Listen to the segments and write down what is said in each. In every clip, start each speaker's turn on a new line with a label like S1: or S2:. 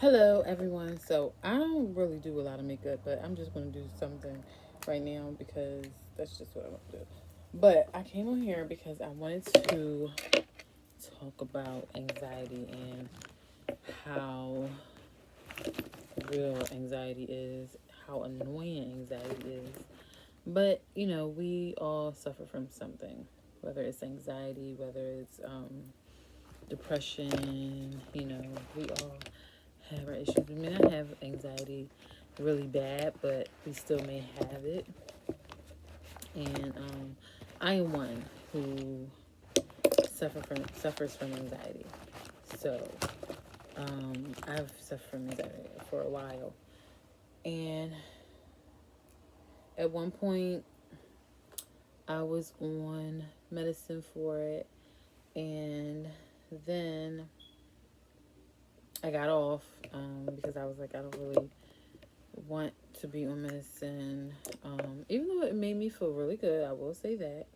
S1: Hello, everyone. So, I don't really do a lot of makeup, but I'm just going to do something right now because that's just what I want to do. But I came on here because I wanted to talk about anxiety and how real anxiety is, how annoying anxiety is. But, we all suffer from something, whether it's anxiety, whether it's depression, we all have our issues. We may not have anxiety really bad, but we still may have it. And I am one who suffers from anxiety. So I've suffered from anxiety for a while, and at one point I was on medicine for it, and then I got off because I was like, I don't really want to be on medicine. Even though it made me feel really good, I will say that.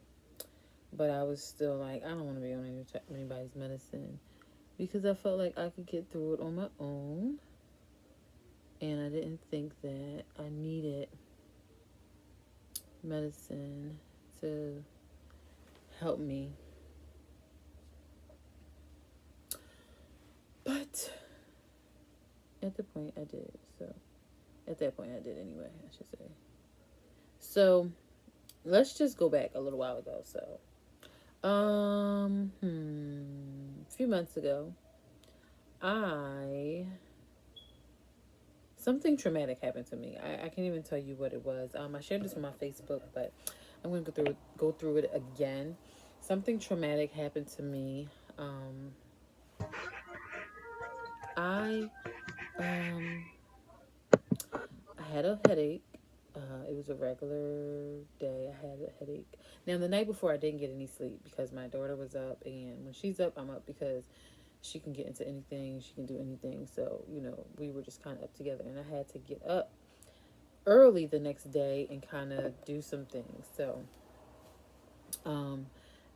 S1: But I was still like, I don't want to be on anybody's medicine because I felt like I could get through it on my own. And I didn't think that I needed medicine to help me. But at the point I did. So at that point I did anyway, I should say. So let's just go back a little while ago. So a few months ago, I something traumatic happened to me. I can't even tell you what it was. I shared this on my Facebook, but I'm gonna go through it again. Something traumatic happened to me. I um I had a headache. It was a regular day. I had a headache. Now the night before, I didn't get any sleep because my daughter was up, and when she's up, I'm up because she can get into anything. She can do anything. So we were just kind of up together, and I had to get up early the next day and kind of do some things. So, um,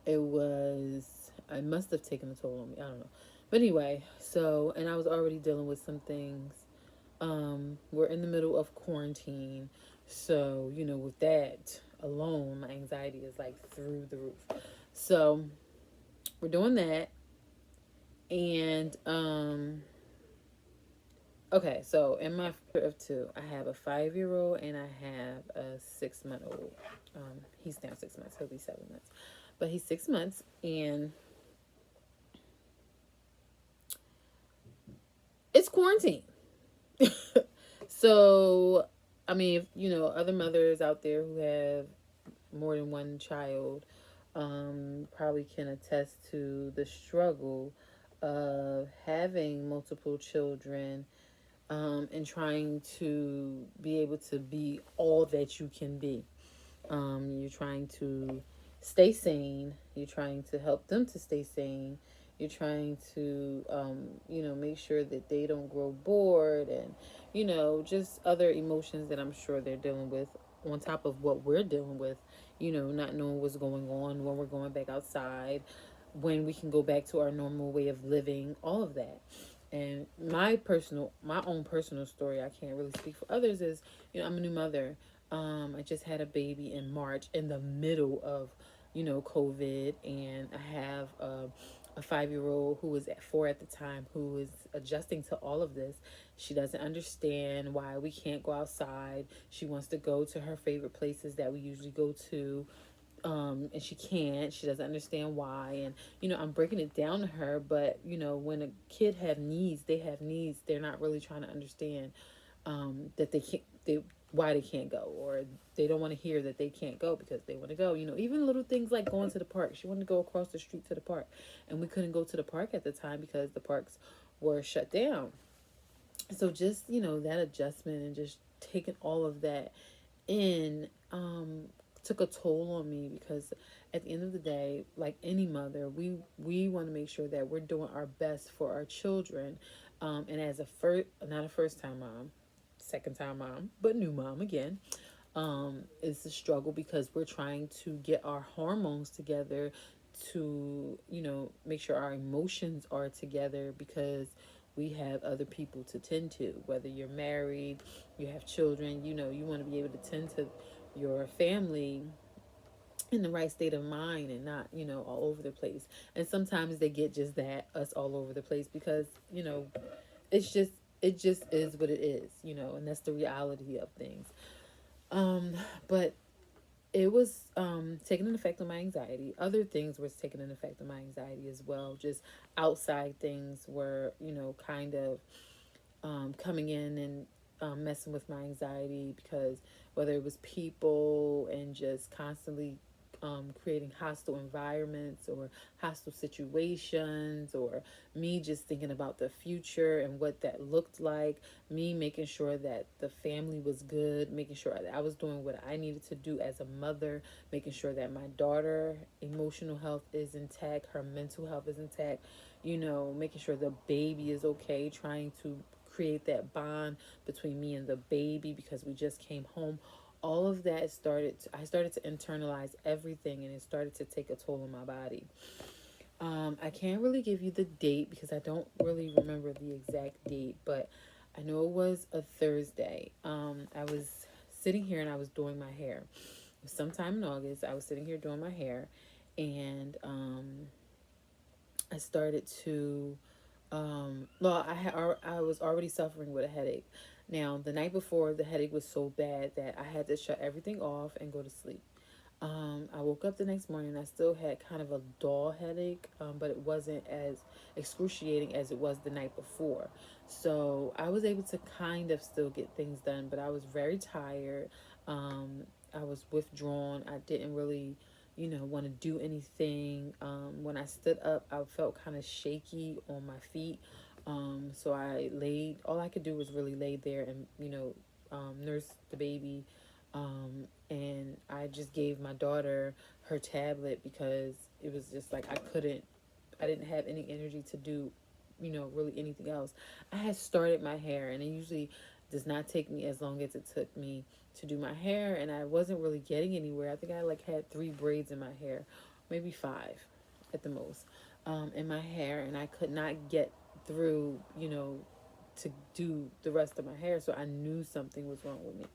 S1: it was, I must have taken a toll on me. I don't know. But anyway, so, and I was already dealing with some things. We're in the middle of quarantine. So, with that alone, my anxiety is like through the roof. So, we're doing that. And, okay, so in my of two, I have a 5-year old and I have a 6 month old. He's now 6 months. He'll be 7 months, but he's 6 months, and it's quarantine. So, I mean, if, other mothers out there who have more than one child, probably can attest to the struggle of having multiple children, and trying to be able to be all that you can be. You're trying to stay sane. You're trying to help them to stay sane. You're trying to, make sure that they don't grow bored, and, just other emotions that I'm sure they're dealing with on top of what we're dealing with, not knowing what's going on, when we're going back outside, when we can go back to our normal way of living, all of that. And my own personal story, I can't really speak for others, is, I'm a new mother. I just had a baby in March in the middle of, COVID, and I have a 5-year old who was at 4 at the time, who is adjusting to all of this. She doesn't understand why we can't go outside. She wants to go to her favorite places that we usually go to, and she can't. She doesn't understand why. And I'm breaking it down to her, but when a kid have needs, they have needs. They're not really trying to understand that they why they can't go, or they don't want to hear that they can't go because they want to go. Even little things like going to the park. She wanted to go across the street to the park, and we couldn't go to the park at the time because the parks were shut down. So just that adjustment and just taking all of that in, took a toll on me, because at the end of the day, like any mother, we want to make sure that we're doing our best for our children. And as a not a first time mom, second time mom, but new mom again, it's a struggle because we're trying to get our hormones together, to make sure our emotions are together, because we have other people to tend to. Whether you're married, you have children, you want to be able to tend to your family in the right state of mind and not, all over the place. And sometimes they get just that, us all over the place, because, it's just, it just is what it is, and that's the reality of things. Um, but it was taking an effect on my anxiety. Other things was taking an effect on my anxiety as well. Just outside things were, kind of coming in and messing with my anxiety, because whether it was people and just constantly creating hostile environments or hostile situations, or me just thinking about the future and what that looked like, me making sure that the family was good, making sure that I was doing what I needed to do as a mother, making sure that my daughter emotional health is intact, her mental health is intact, making sure the baby is okay, trying to create that bond between me and the baby because we just came home. All of that I started to internalize everything, and it started to take a toll on my body. I can't really give you the date because I don't really remember the exact date, but I know it was a Thursday. I was sitting here and I was doing my hair. Sometime in August, I was sitting here doing my hair, and I started to well, I was already suffering with a headache. Now, the night before, the headache was so bad that I had to shut everything off and go to sleep. I woke up the next morning and I still had kind of a dull headache, but it wasn't as excruciating as it was the night before. So I was able to kind of still get things done, but I was very tired. I was withdrawn. I didn't really, want to do anything. When I stood up, I felt kind of shaky on my feet. So all I could do was really lay there and, nurse the baby. And I just gave my daughter her tablet because it was just like I didn't have any energy to do, really anything else. I had started my hair, and it usually does not take me as long as it took me to do my hair, and I wasn't really getting anywhere. I think I had 3 braids in my hair, maybe 5 at the most, in my hair, and I could not get through, to do the rest of my hair. So I knew something was wrong with me.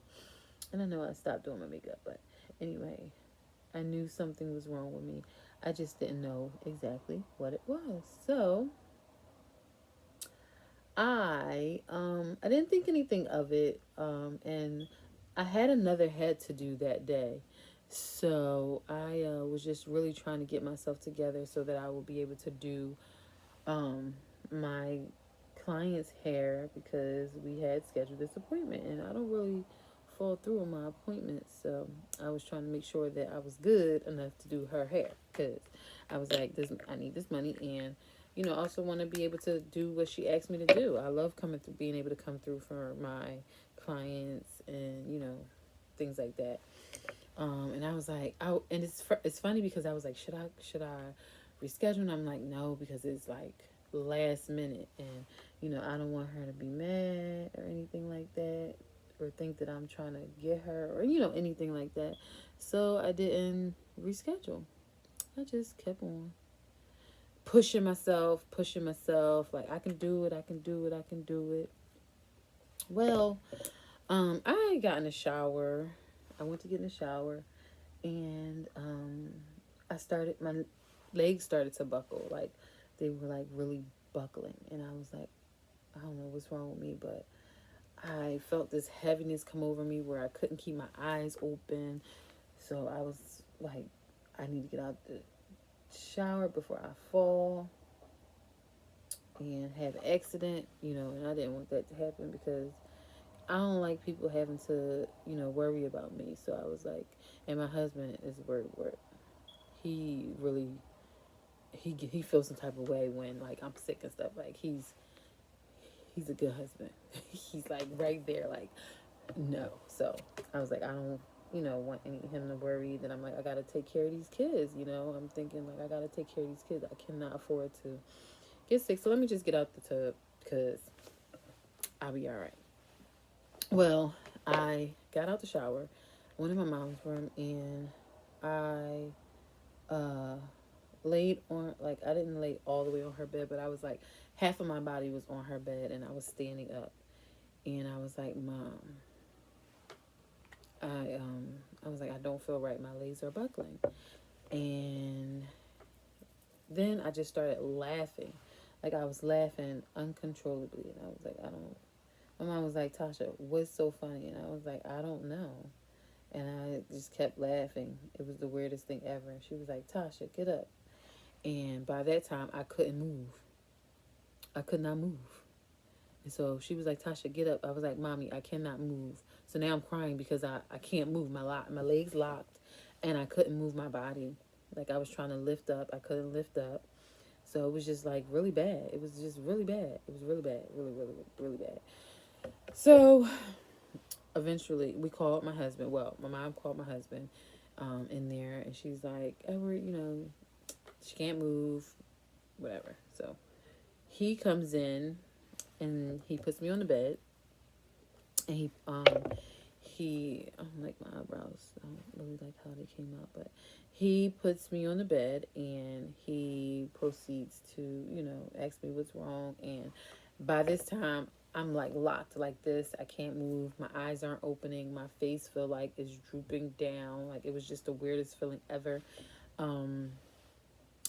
S1: And I know I stopped doing my makeup, but anyway, I knew something was wrong with me. I just didn't know exactly what it was. So I didn't think anything of it, and I had another head to do that day. So I was just really trying to get myself together so that I will be able to do my client's hair, because we had scheduled this appointment, and I don't really fall through on my appointments. So I was trying to make sure that I was good enough to do her hair, because I was like, I need this money, and also want to be able to do what she asked me to do. I love coming through, being able to come through for my clients, and things like that. And I was like, and it's funny because I was like, should I reschedule? And I'm like, no, because it's like last minute, and I don't want her to be mad or anything like that, or think that I'm trying to get her, or anything like that. So I didn't reschedule. I just kept on pushing myself, like I can do it, I can do it, I can do it. Well, I got in the shower. I went to get in the shower, and my legs started to buckle, like they were like really buckling, and I was like, I don't know what's wrong with me, but I felt this heaviness come over me where I couldn't keep my eyes open. So I was like, I need to get out the shower before I fall and have an accident, and I didn't want that to happen because I don't like people having to, worry about me. So I was like, and my husband is worried. He really, he feels some type of way when like I'm sick and stuff. Like he's a good husband. He's like right there, like no. So I was like, I don't, want him to worry that I'm like, I gotta take care of these kids. I'm thinking like I gotta take care of these kids. I cannot afford to get sick. So let me just get out the tub because I'll be all right. Well, I got out the shower, went in my mom's room, and I laid on, like, I didn't lay all the way on her bed, but I was like, half of my body was on her bed and I was standing up. And I was like, Mom, I um I was like, I don't feel right. My legs are buckling. And then I just started laughing. Like, I was laughing uncontrollably. And I was like, I don't. My mom was like, Tasha, what's so funny? And I was like, I don't know. And I just kept laughing. It was the weirdest thing ever. And she was like, Tasha, get up. And by that time, I couldn't move. I could not move. And so she was like, Tasha, get up. I was like, Mommy, I cannot move. So now I'm crying because I can't move. My legs locked and I couldn't move my body. Like, I was trying to lift up. I couldn't lift up. So it was just like really bad. It was just really bad. It was really bad. Really, really, really bad. So eventually we called my husband. Well, my mom called my husband in there, and she's like, Edward, she can't move, whatever. So he comes in and he puts me on the bed, and he I don't like my eyebrows. I don't really like how they came out, but he puts me on the bed and he proceeds to, ask me what's wrong. And by this time, I'm like locked like this. I can't move. My eyes aren't opening. My face feel like it's drooping down. Like, it was just the weirdest feeling ever. Um,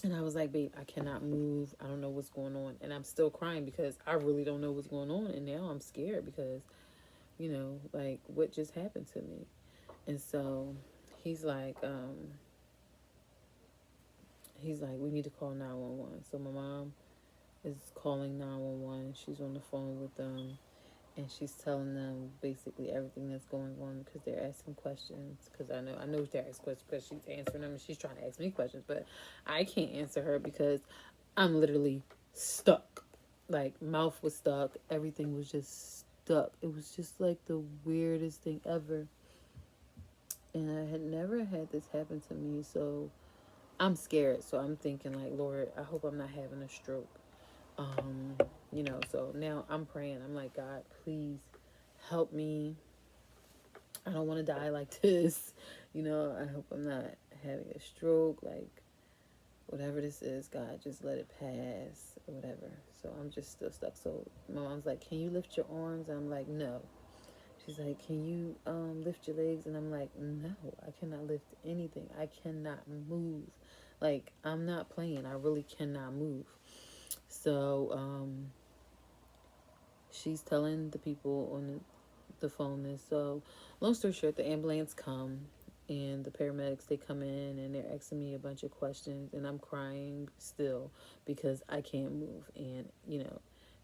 S1: and I was like, babe, I cannot move. I don't know what's going on. And I'm still crying because I really don't know what's going on. And now I'm scared because, like, what just happened to me? And so he's like, we need to call 911. So my mom is calling 911. She's on the phone with them, and she's telling them basically everything that's going on because they're asking questions. Because I know they're asking questions because she's answering them, and she's trying to ask me questions, but I can't answer her because I'm literally stuck. Like, mouth was stuck. Everything was just stuck. It was just like the weirdest thing ever. And I had never had this happen to me, so I'm scared. So I'm thinking, like, Lord, I hope I'm not having a stroke. Um, so now I'm praying. I'm like, God, please help me. I don't want to die like this. I hope I'm not having a stroke. Like, whatever this is, God, just let it pass or whatever. So I'm just still stuck. So my mom's like, can you lift your arms? And I'm like, no. She's like, can you lift your legs? And I'm like, no, I cannot lift anything. I cannot move. Like, I'm not playing. I really cannot move. So she's telling the people on the phone this. So long story short, the ambulance come and the paramedics, they come in and they're asking me a bunch of questions, and I'm crying still because I can't move. And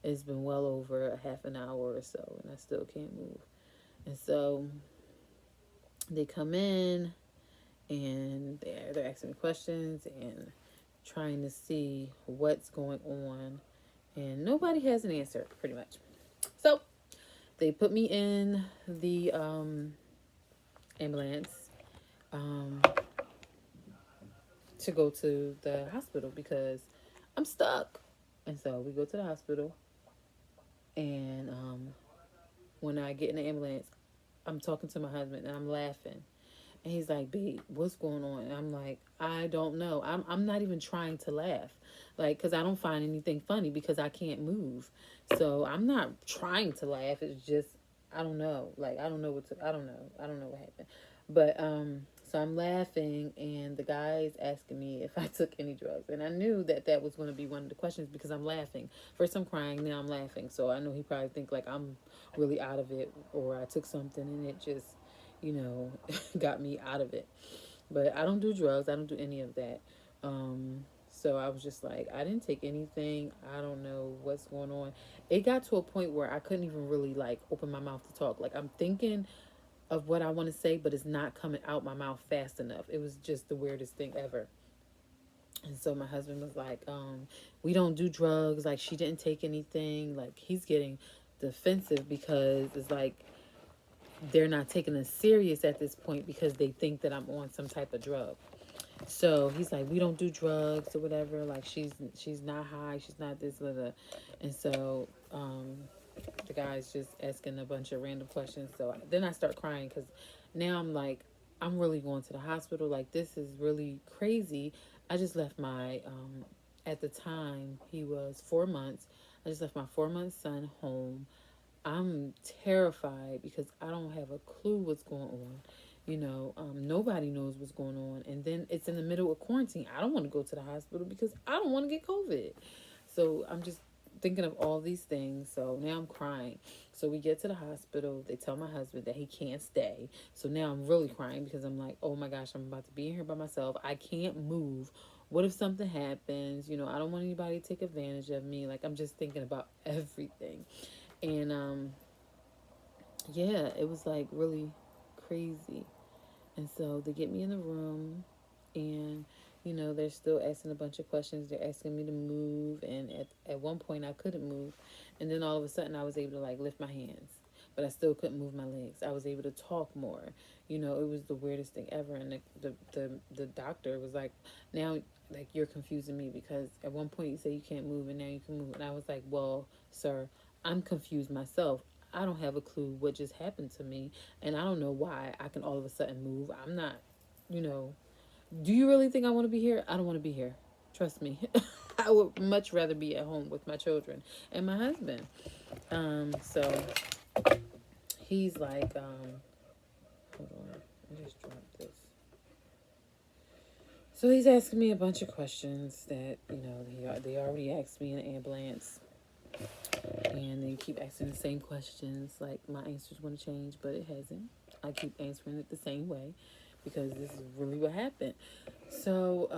S1: it's been well over a half an hour or so and I still can't move. And so they come in and they're asking me questions and trying to see what's going on, and nobody has an answer pretty much. So they put me in the ambulance um, to go to the hospital because I'm stuck. And so we go to the hospital, and when I get in the ambulance, I'm talking to my husband and I'm laughing. And he's like, babe, what's going on? And I'm like, I don't know. I'm not even trying to laugh. Like, because I don't find anything funny because I can't move. So I'm not trying to laugh. It's just, I don't know. Like, I don't know I don't know. I don't know what happened. But, so I'm laughing, and the guy's asking me if I took any drugs. And I knew that that was going to be one of the questions because I'm laughing. First I'm crying, now I'm laughing. So I know he probably think like I'm really out of it, or I took something and it just, got me out of it. But I don't do drugs. I don't do any of that. So I was just like, I didn't take anything. I don't know what's going on. It got to a point where I couldn't even really like open my mouth to talk. Like, I'm thinking of what I want to say, but it's not coming out my mouth fast enough. It was just the weirdest thing ever. And so my husband was like, we don't do drugs. Like, she didn't take anything. Like, he's getting defensive because it's like they're not taking us serious at this point because they think that I'm on some type of drug. So he's like, we don't do drugs or whatever. Like, she's not high. She's not this, blah, blah. And so the guy's just asking a bunch of random questions. So then I start crying because now I'm like, I'm really going to the hospital. Like, this is really crazy. I just left my, at the time, he was 4 months. I just left my 4 month son home. I'm terrified because I don't have a clue what's going on. Nobody knows what's going on. And then it's in the middle of quarantine. I don't want to go to the hospital because I don't want to get COVID. So I'm just thinking of all these things. So now I'm crying. So we get to the hospital. They tell my husband that he can't stay. So now I'm really crying because I'm like, oh my gosh, I'm about to be in here by myself. I can't move. What if something happens? I don't want anybody to take advantage of me. Like, I'm just thinking about everything. And yeah, it was like really crazy. And so they get me in the room, and they're still asking a bunch of questions. They're asking me to move, and at one point I couldn't move, and then all of a sudden I was able to like lift my hands, but I still couldn't move my legs. I was able to talk more. It was the weirdest thing ever. And the doctor was like, now, like, you're confusing me because at one point you say you can't move and now you can move. And I was like, well, sir, I'm confused myself. I don't have a clue what just happened to me, and I don't know why I can all of a sudden move. I'm not, you know. Do you really think I want to be here? I don't want to be here. Trust me. I would much rather be at home with my children and my husband. So he's like, hold on, I just dropped this. So he's asking me a bunch of questions that they already asked me in the ambulance, and they keep asking the same questions. Like, my answer's going to change, but it hasn't. I keep answering it the same way because this is really what happened. So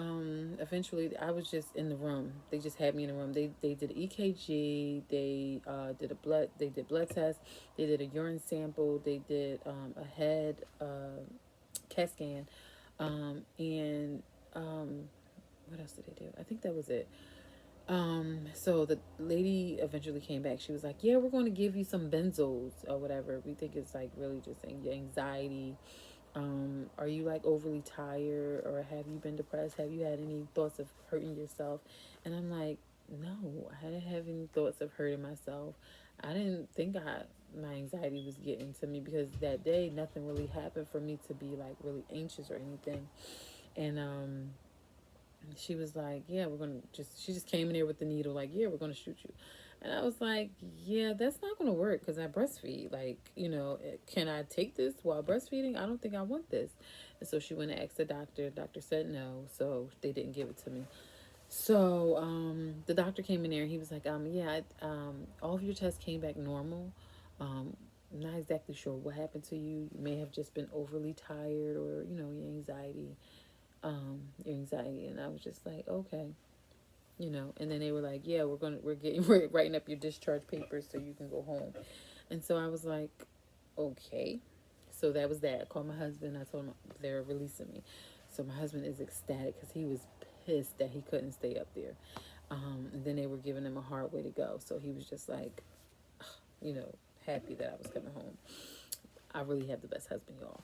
S1: eventually, I was just in the room. They just had me in the room. They did EKG. They did a blood. They did blood test. They did a urine sample. They did a head CAT scan, and what else did they do? I think that was it. So the lady eventually came back. She was like, "Yeah, we're going to give you some benzos or whatever. We think it's like really just anxiety. Are you like overly tired, or have you been depressed? Have you had any thoughts of hurting yourself?" And I'm like, "No, I didn't have any thoughts of hurting myself. I didn't think my anxiety was getting to me because that day nothing really happened for me to be like really anxious or anything." And she was like, "Yeah, we're gonna just." She just came in there with the needle, like, "Yeah, we're gonna shoot you," and I was like, "Yeah, that's not gonna work because I breastfeed. Like, can I take this while breastfeeding? I don't think I want this." And so she went and asked the doctor. The doctor said no, so they didn't give it to me. So the doctor came in there and he was like, "Yeah, all of your tests came back normal. I'm not exactly sure what happened to you. You may have just been overly tired, or your anxiety." And I was just like, okay. And then they were like, "Yeah, we're writing up your discharge papers so you can go home." And so I was like, okay. So that was that. I called my husband. I told him they're releasing me. So my husband is ecstatic because he was pissed that he couldn't stay up there. And then they were giving him a hard way to go. So he was just like, you know, happy that I was coming home. I really have the best husband, y'all.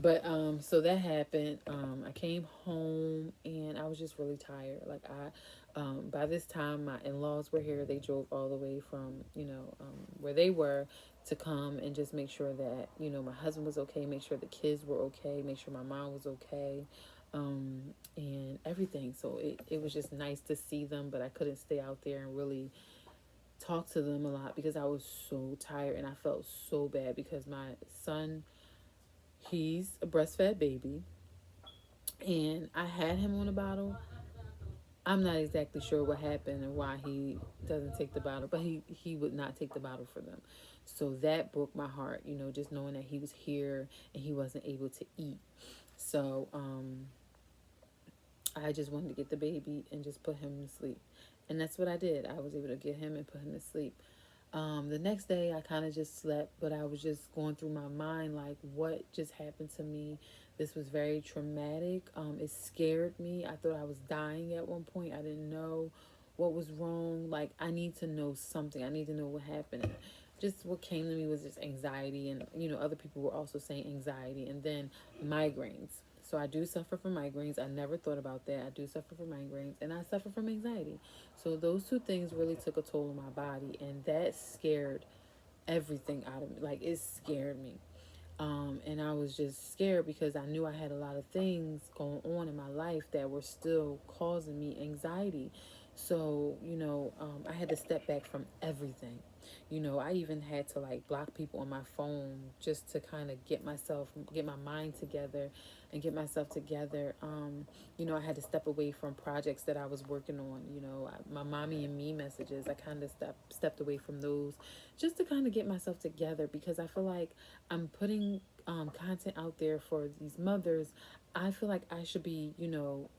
S1: But so that happened. I came home and I was just really tired. Like, by this time my in-laws were here. They drove all the way from where they were to come and just make sure that my husband was okay, make sure the kids were okay, make sure my mom was okay, and everything. So it was just nice to see them, but I couldn't stay out there and really talk to them a lot because I was so tired and I felt so bad because my son, he's a breastfed baby, and I had him on a bottle. I'm not exactly sure what happened and why he doesn't take the bottle, but he would not take the bottle for them. So that broke my heart, just knowing that he was here and he wasn't able to eat. So I just wanted to get the baby and just put him to sleep. And that's what I did. I was able to get him and put him to sleep. The next day, I kind of just slept, but I was just going through my mind, like, what just happened to me? This was very traumatic. It scared me. I thought I was dying at one point. I didn't know what was wrong. Like, I need to know something. I need to know what happened. And just what came to me was just anxiety. And, other people were also saying anxiety. And then migraines. So I do suffer from migraines. I never thought about that. I do suffer from migraines, and I suffer from anxiety. So those two things really took a toll on my body, and that scared everything out of me. Like, it scared me. And I was just scared because I knew I had a lot of things going on in my life that were still causing me anxiety. So, I had to step back from everything. I even had to like block people on my phone just to kind of get my mind together and get myself together. I had to step away from projects that I was working on. My mommy and me messages, I kind of stepped away from those just to kind of get myself together because I feel like I'm putting content out there for these mothers. I feel like I should be,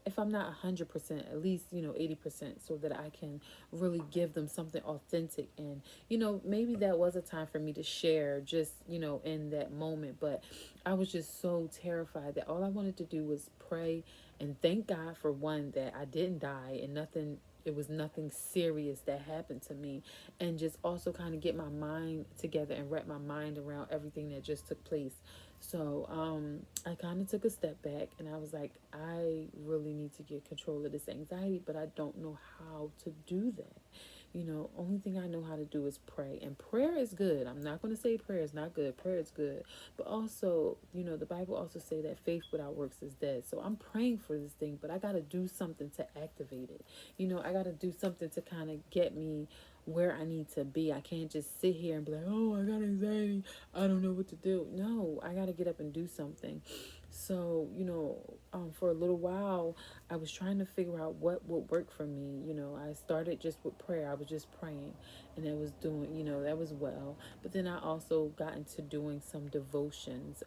S1: if I'm not 100%, at least, 80%, so that I can really give them something authentic. And, maybe that was a time for me to share just, in that moment. But I was just so terrified that all I wanted to do was pray and thank God for one, that I didn't die and it was nothing serious that happened to me, and just also kind of get my mind together and wrap my mind around everything that just took place. So I kind of took a step back and I was like, I really need to get control of this anxiety, but I don't know how to do that. Only thing I know how to do is pray. And prayer is good. I'm not going to say prayer is not good. Prayer is good. But also, the Bible also say that faith without works is dead. So I'm praying for this thing, but I got to do something to activate it. I got to do something to kind of get me where I need to be. I can't just sit here and be like, oh, I got anxiety. I don't know what to do. No, I got to get up and do something. So, for a little while, I was trying to figure out what would work for me. I started just with prayer. I was just praying, and that was doing, that was well. But then I also got into doing some devotions.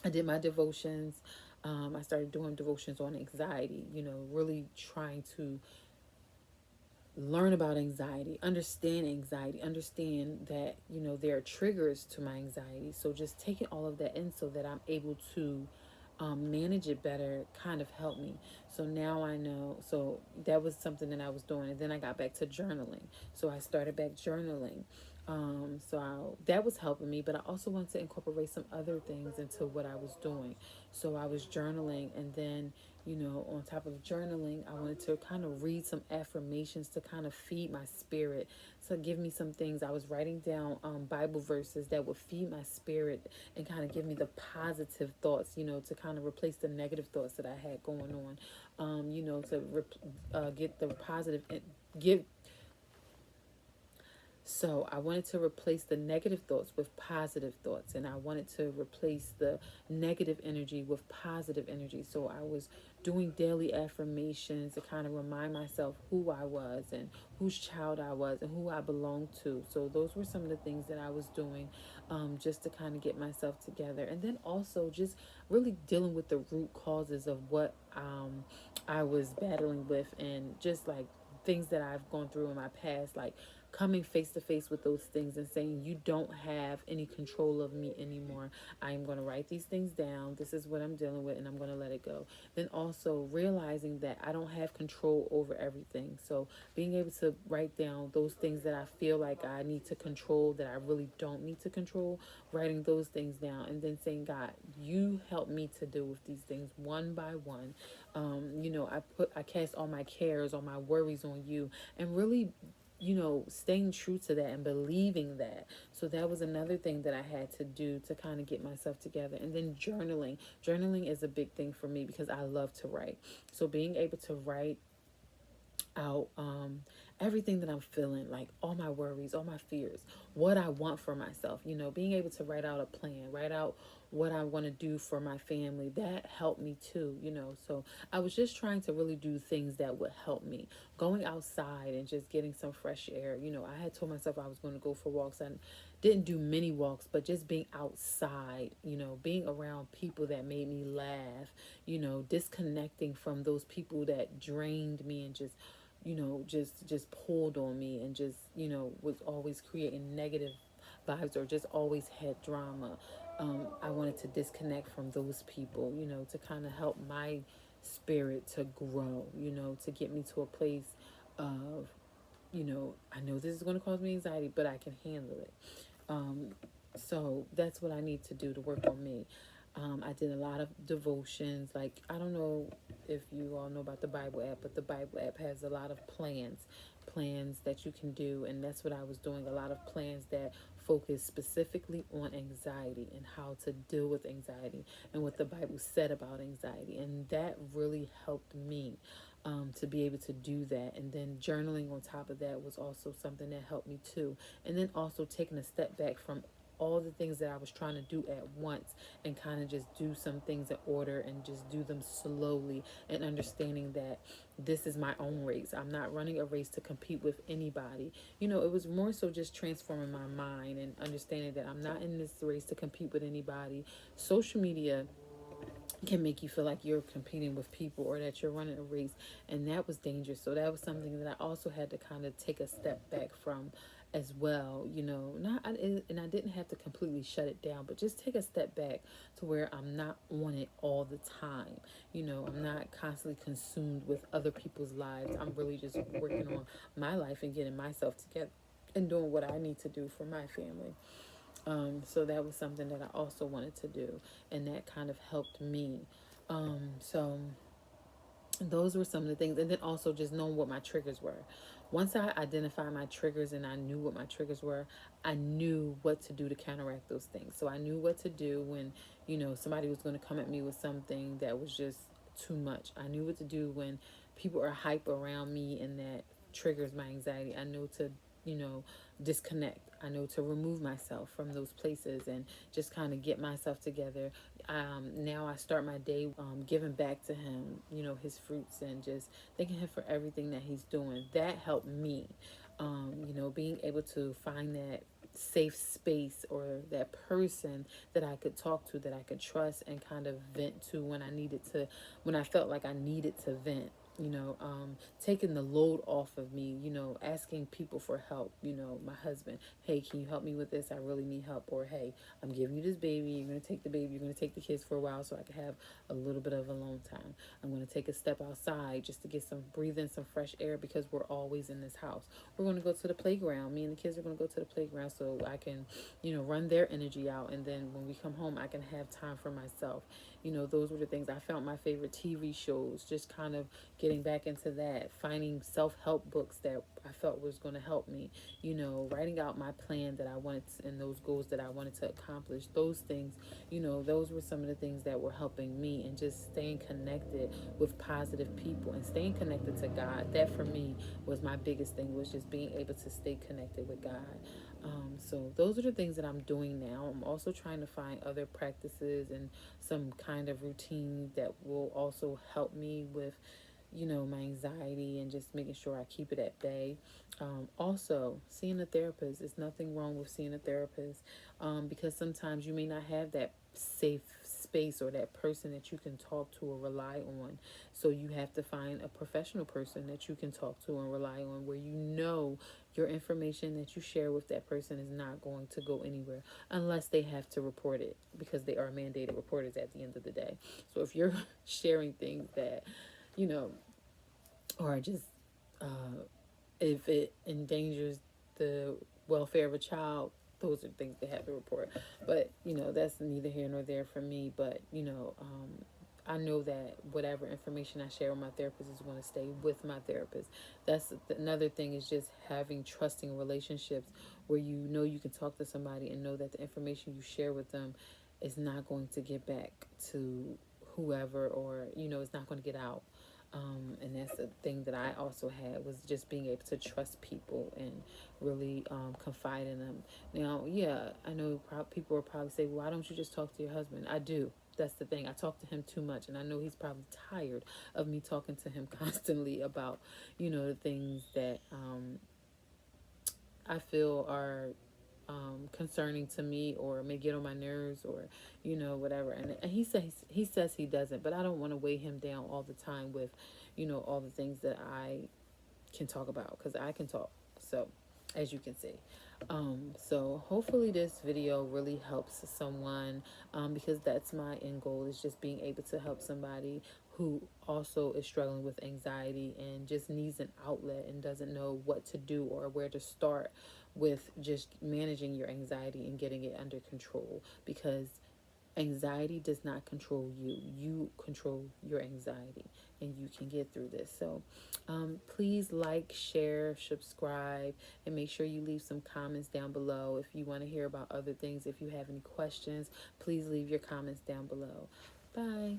S1: I did my devotions. I started doing devotions on anxiety, really trying to learn about anxiety, understand that, there are triggers to my anxiety. So just taking all of that in so that I'm able to manage it better kind of helped me. So now I know. So that was something that I was doing. And then I got back to journaling. So I started back journaling. That was helping me, but I also wanted to incorporate some other things into what I was doing. So I was journaling, and then, on top of journaling, I wanted to kind of read some affirmations to kind of feed my spirit. So give me some things. I was writing down Bible verses that would feed my spirit and kind of give me the positive thoughts, to kind of replace the negative thoughts that I had going on. Get the positive, give so I wanted to replace the negative thoughts with positive thoughts, and I wanted to replace the negative energy with positive energy. So I was doing daily affirmations to kind of remind myself who I was and whose child I was and who I belonged to. So those were some of the things that I was doing, just to kind of get myself together. And then also just really dealing with the root causes of what I was battling with, and just like things that I've gone through in my past, like coming face to face with those things and saying, you don't have any control of me anymore. I am going to write these things down. This is what I'm dealing with, and I'm going to let it go. Then also realizing that I don't have control over everything. So being able to write down those things that I feel like I need to control, that I really don't need to control, writing those things down, and then saying, God, you help me to deal with these things one by one. I cast all my cares, all my worries on you, and really, staying true to that and believing that. So that was another thing that I had to do to kind of get myself together. And then journaling. Journaling is a big thing for me because I love to write. So being able to write out everything that I'm feeling, like all my worries, all my fears, what I want for myself, being able to write out a plan, write out what I want to do for my family, that helped me too, So I was just trying to really do things that would help me. Going outside and just getting some fresh air. I had told myself I was going to go for walks. I didn't do many walks, but just being outside, being around people that made me laugh, disconnecting from those people that drained me and just pulled on me, and just was always creating negative vibes or just always had drama. I wanted to disconnect from those people, to kind of help my spirit to grow, to get me to a place of, I know this is going to cause me anxiety, but I can handle it. um, so that's what I need to do to work on me. I did a lot of devotions. Like, I don't know if you all know about the Bible app, but the Bible app has a lot of plans that you can do. And that's what I was doing, a lot of plans that focus specifically on anxiety and how to deal with anxiety and what the Bible said about anxiety. And that really helped me to be able to do that. And then journaling on top of that was also something that helped me too. And then also taking a step back from all the things that I was trying to do at once and kind of just do some things in order and just do them slowly, and understanding that this is my own race. I'm not running a race to compete with anybody. It was more so just transforming my mind and understanding that I'm not in this race to compete with anybody. Social media can make you feel like you're competing with people or that you're running a race, and that was dangerous. So that was something that I also had to kind of take a step back from as well. And I didn't have to completely shut it down, but just take a step back to where I'm not on it all the time. I'm not constantly consumed with other people's lives. I'm really just working on my life and getting myself together and doing what I need to do for my family. So that was something that I also wanted to do, and that kind of helped me. So those were some of the things, and then also just knowing what my triggers were. Once I identified my triggers and I knew what my triggers were, I knew what to do to counteract those things. So I knew what to do when somebody was going to come at me with something that was just too much. I knew what to do when people are hype around me and that triggers my anxiety. I know to you know disconnect. I know to remove myself from those places and just kind of get myself together. Now I start my day giving back to him, his fruits, and just thanking him for everything that he's doing. That helped me. Being able to find that safe space or that person that I could talk to, that I could trust and kind of vent to when I felt like I needed to vent. Taking the load off of me, asking people for help, my husband, hey, can you help me with this? I really need help. Or, hey, I'm giving you this baby. You're going to take the baby. You're going to take the kids for a while so I can have a little bit of alone time. I'm going to take a step outside just to breathe in some fresh air because we're always in this house. We're going to go to the playground. Me and the kids are going to go to the playground so I can, run their energy out. And then when we come home, I can have time for myself. Those were the things. I found my favorite TV shows, just kind of getting back into that, finding self-help books that I felt was going to help me, writing out my plan that I wanted and those goals that I wanted to accomplish. Those things, those were some of the things that were helping me, and just staying connected with positive people and staying connected to God. That for me was my biggest thing, was just being able to stay connected with God. So those are the things that I'm doing now. I'm also trying to find other practices and some kind of routine that will also help me with my anxiety, and just making sure I keep it at bay. Also, seeing a therapist. There's nothing wrong with seeing a therapist, because sometimes you may not have that safe space or that person that you can talk to or rely on. So you have to find a professional person that you can talk to and rely on, where your information that you share with that person is not going to go anywhere unless they have to report it, because they are mandated reporters at the end of the day. So if you're sharing things that you know or just if it endangers the welfare of a child, those are things they have to report. But that's neither here nor there for me. But I know that whatever information I share with my therapist is going to stay with my therapist. That's another thing, is just having trusting relationships where you can talk to somebody and know that the information you share with them is not going to get back to whoever, or it's not going to get out. And that's the thing that I also had, was just being able to trust people and really confide in them. Now, yeah, I know people will probably say, well, why don't you just talk to your husband? I do. That's the thing. I talk to him too much, and I know he's probably tired of me talking to him constantly about, the things that I feel are concerning to me, or may get on my nerves, or whatever. And he says he doesn't, but I don't want to weigh him down all the time with all the things that I can talk about, because I can talk. So as you can see, so hopefully this video really helps someone, because that's my end goal, is just being able to help somebody who also is struggling with anxiety and just needs an outlet and doesn't know what to do or where to start with just managing your anxiety and getting it under control, because anxiety does not control you. You control your anxiety. and you can get through this. So please like, share, subscribe, and make sure you leave some comments down below. If you want to hear about other things, if you have any questions, please leave your comments down below. Bye.